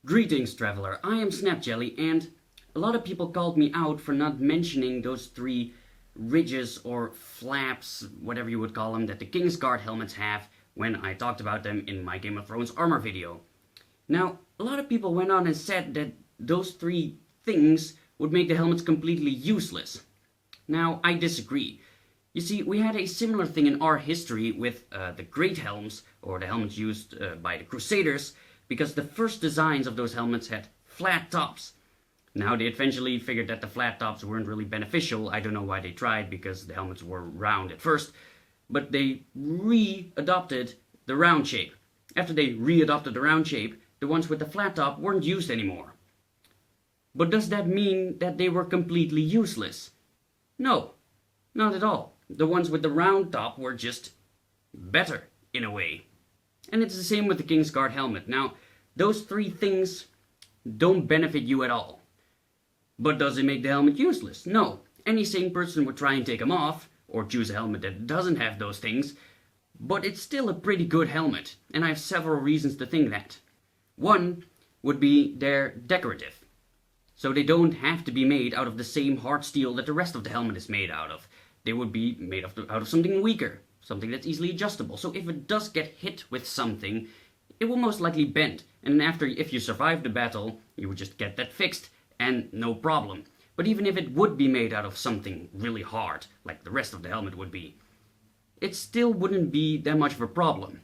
Greetings, traveler. I am SnapJelly, and a lot of people called me out for not mentioning those three ridges or flaps, whatever you would call them, that the Kingsguard helmets have when I talked about them in my Game of Thrones armor video. Now, a lot of people went on and said that those three things would make the helmets completely useless. Now, I disagree. You see, we had a similar thing in our history with the Great Helms, or the helmets used by the Crusaders, because the first designs of those helmets had flat tops. Now, they eventually figured that the flat tops weren't really beneficial. I don't know why they tried, because the helmets were round at first, but they re-adopted the round shape. After they re-adopted the round shape, the ones with the flat top weren't used anymore. But does that mean that they were completely useless? No, not at all. The ones with the round top were just better, in a way. And it's the same with the Kingsguard helmet. Now, those three things don't benefit you at all. But does it make the helmet useless? No. Any sane person would try and take them off, or choose a helmet that doesn't have those things, but it's still a pretty good helmet, and I have several reasons to think that. One would be they're decorative. So they don't have to be made out of the same hard steel that the rest of the helmet is made out of. They would be made out of something weaker, something that's easily adjustable. So if it does get hit with something, it will most likely bend. And if you survive the battle, you would just get that fixed, and no problem. But even if it would be made out of something really hard, like the rest of the helmet would be, it still wouldn't be that much of a problem.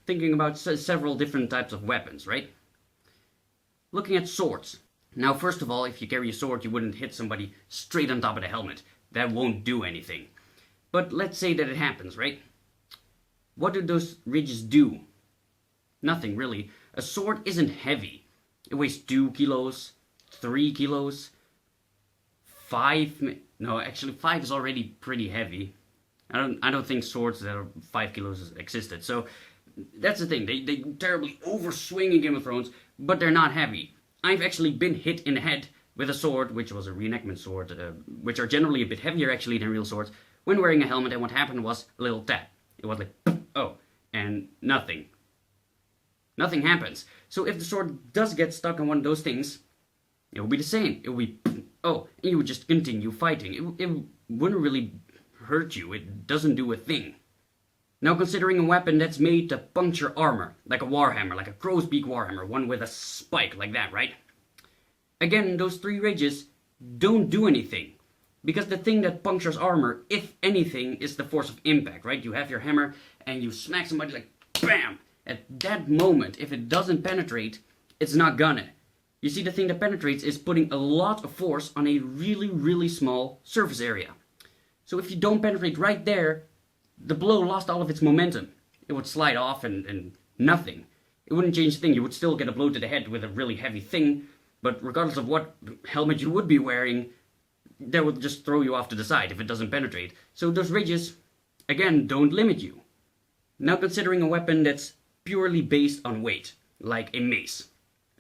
Thinking about several different types of weapons, right? Looking at swords. Now, first of all, if you carry a sword, you wouldn't hit somebody straight on top of the helmet. That won't do anything. But let's say that it happens, right? What do those ridges do? Nothing, really. A sword isn't heavy. It weighs 2 kilos, 3 kilos, 5... No, actually 5 is already pretty heavy. I don't think swords that are 5 kilos existed. So, that's the thing. They terribly overswing in Game of Thrones, but they're not heavy. I've actually been hit in the head with a sword, which was a reenactment sword, which are generally a bit heavier actually than real swords, when wearing a helmet, and what happened was a little tap. It was like, oh, and nothing. Nothing happens. So if the sword does get stuck on one of those things, it will be the same. It will be, oh, and you would just continue fighting. It wouldn't really hurt you. It doesn't do a thing. Now, considering a weapon that's made to puncture armor, like a warhammer, like a crow's beak warhammer, one with a spike like that, right? Again, those three ridges don't do anything. Because the thing that punctures armor, if anything, is the force of impact, right? You have your hammer and you smack somebody like, BAM! At that moment, if it doesn't penetrate, it's not gonna. You see, the thing that penetrates is putting a lot of force on a really, really small surface area. So if you don't penetrate right there, the blow lost all of its momentum. It would slide off and nothing. It wouldn't change a thing. You would still get a blow to the head with a really heavy thing, but regardless of what helmet you would be wearing, that would just throw you off to the side if it doesn't penetrate. So those ridges, again, don't limit you. Now considering a weapon that's purely based on weight, like a mace.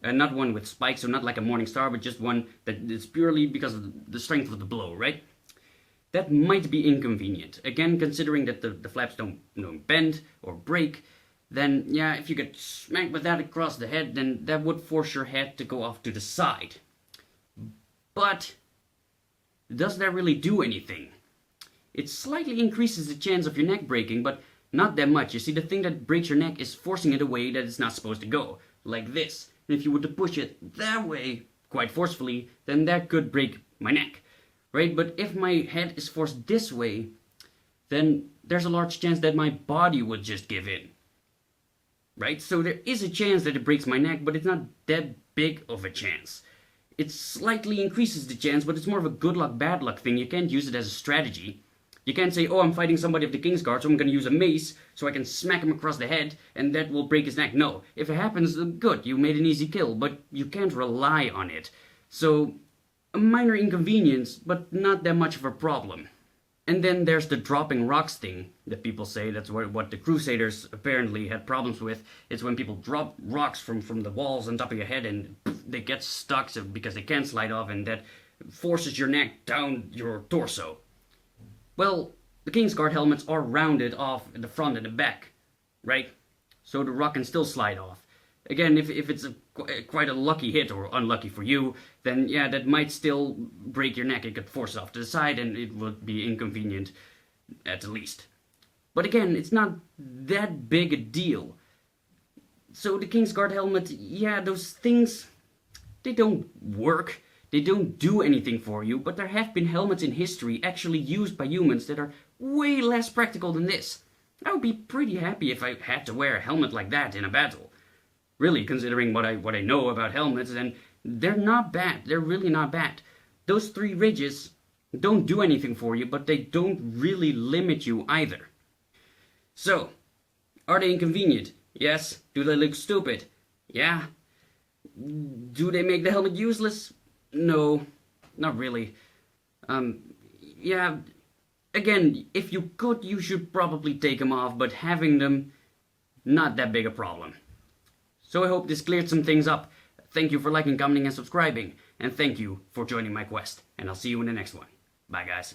Not one with spikes, so not like a Morning Star, but just one that is purely because of the strength of the blow, right? That might be inconvenient. Again, considering that the flaps don't bend or break, then yeah, if you get smacked with that across the head, then that would force your head to go off to the side. But does that really do anything? It slightly increases the chance of your neck breaking, but not that much. You see, the thing that breaks your neck is forcing it away that it's not supposed to go, like this. And if you were to push it that way, quite forcefully, then that could break my neck, right? But if my head is forced this way, then there's a large chance that my body would just give in, right? So there is a chance that it breaks my neck, but it's not that big of a chance. It slightly increases the chance, but it's more of a good luck, bad luck thing. You can't use it as a strategy. You can't say, oh, I'm fighting somebody of the Kingsguard, so I'm going to use a mace so I can smack him across the head, and that will break his neck. No, if it happens, good, you made an easy kill, but you can't rely on it. So, a minor inconvenience, but not that much of a problem. And then there's the dropping rocks thing that people say. That's what the Crusaders apparently had problems with. It's when people drop rocks from the walls on top of your head and they get stuck because they can't slide off, and that forces your neck down your torso. Well, the Kingsguard helmets are rounded off at the front and the back, right? So the rock can still slide off. Again, if it's a quite a lucky hit, or unlucky for you, then yeah, that might still break your neck. It could force it off to the side, and it would be inconvenient at the least. But again, it's not that big a deal. So the Kingsguard helmet, yeah, those things, they don't work. They don't do anything for you, but there have been helmets in history actually used by humans that are way less practical than this. I would be pretty happy if I had to wear a helmet like that in a battle. Really, considering what I know about helmets, and they're not bad. They're really not bad. Those 3 ridges don't do anything for you, but they don't really limit you either. So, are they inconvenient? Yes. Do they look stupid? Yeah. Do they make the helmet useless? No, not really. Yeah, again, if you could, you should probably take them off, but having them, not that big a problem. So I hope this cleared some things up. Thank you for liking, commenting, and subscribing, and thank you for joining my quest, and I'll see you in the next one. Bye, guys.